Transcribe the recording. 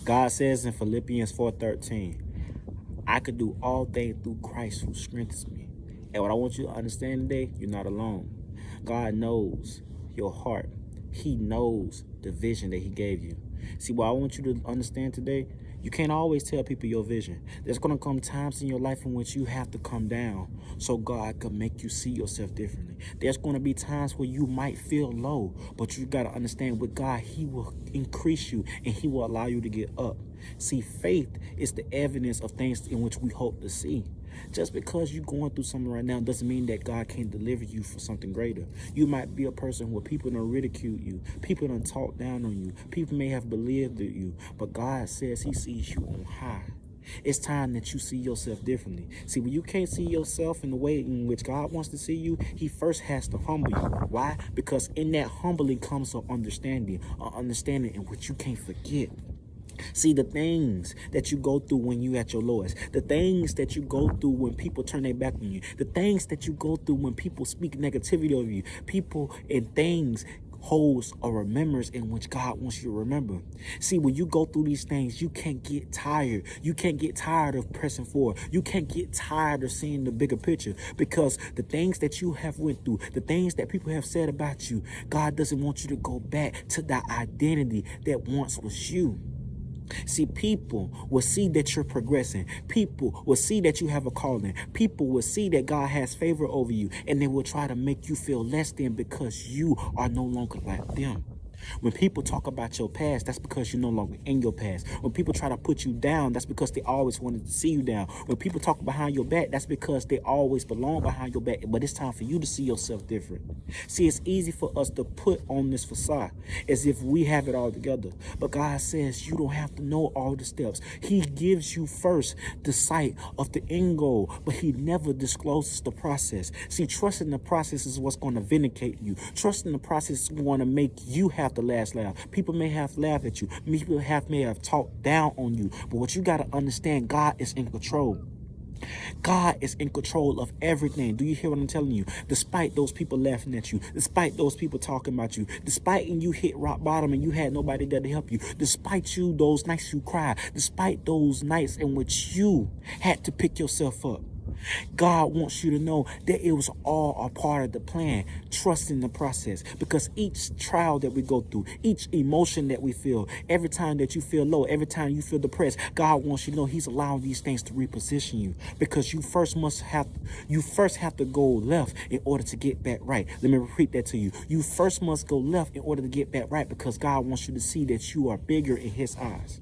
God says in Philippians 4:13, I could do all things through Christ who strengthens me. And what I want you to understand today, you're not alone. God knows your heart. He knows the vision that he gave you. See, what I want you to understand today, you can't always tell people your vision. There's going to come times in your life in which you have to come down so God can make you see yourself differently. There's going to be times where you might feel low, but you got to understand with God, he will increase you and he will allow you to get up. See, faith is the evidence of things in which we hope to see. Just because you're going through something right now doesn't mean that God can't deliver you for something greater. You might be a person where people don't ridicule you. People don't talk down on you. People may have believed in you, but God says he sees you on high. It's time that you see yourself differently. See, when you can't see yourself in the way in which God wants to see you, he first has to humble you. Why? Because in that humbling comes an understanding in which you can't forget. See, the things that you go through when you at your lowest, the things that you go through when people turn their back on you, the things that you go through when people speak negativity over you, people and things holds a remembrance in which God wants you to remember. See, when you go through these things, you can't get tired. You can't get tired of pressing forward. You can't get tired of seeing the bigger picture, because the things that you have went through, the things that people have said about you, God doesn't want you to go back to that identity that once was you. See, people will see that you're progressing. People will see that you have a calling. People will see that God has favor over you, and they will try to make you feel less than because you are no longer like them. When people talk about your past, that's because you're no longer in your past. When people try to put you down, that's because they always wanted to see you down. When people talk behind your back, that's because they always belong behind your back. But it's time for you to see yourself different. See, it's easy for us to put on this facade as if we have it all together. But God says you don't have to know all the steps. He gives you first the sight of the end goal, but he never discloses the process. See, trusting the process is what's going to vindicate you. Trusting the process is going to make you have the last laugh. People may have laughed at you. People may have talked down on you. But what you got to understand, God is in control. God is in control of everything. Do you hear what I'm telling you? Despite those people laughing at you, despite those people talking about you, despite you hit rock bottom and you had nobody there to help you, despite you, those nights you cried, despite those nights in which you had to pick yourself up, God wants you to know that it was all a part of the plan. Trust in the process, because each trial that we go through, each emotion that we feel, every time that you feel low, every time you feel depressed, God wants you to know he's allowing these things to reposition you, because you first have to go left in order to get back right. Let me repeat that to you. You first must go left in order to get back right, because God wants you to see that you are bigger in his eyes.